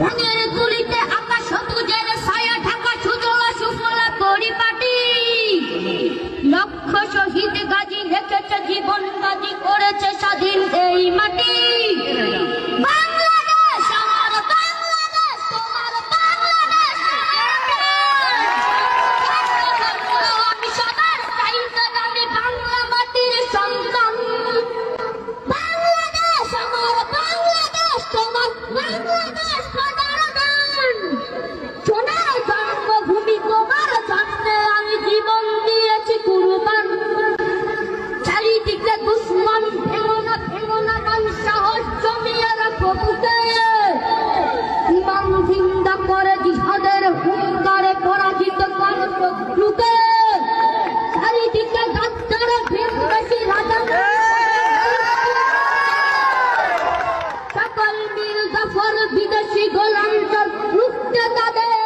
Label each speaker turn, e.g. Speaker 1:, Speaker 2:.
Speaker 1: রঙের তুলিতে আকাশ সবুজের ছায়া ঢাকা সুজলা সুফলা পরিপাটি। লক্ষ শহীদ গাজী রেখেছে জীবন বাজি, করেছে স্বাধীন এই মাটি। বাংলাদেশ আমার বাংলাদেশ, তোমার বাংলাদেশ আমি সবার চাইতে আমি বাংলা মাটির সন্তান। বাংলাদেশ আমার বাংলাদেশ, তোমার বাংলাদেশ সবার গান। সোনার জন্মভূমি তোমার জন্মে আমি জীবন দিয়েছি কুরবান। চারিদিকে দুশ্মন, ভেঙো না গান, সাহস জমিয়ে রাখো বুকে। ইমান জিন্দা করে জিহাদের হুঙ্কারে পরাজিত করো শত্রুকে। চারিদিকে গাদ্দারে ভিনদেশী রাজা, সকল মীর জাফর বিদেশি গোলাম রুখতে তাদের।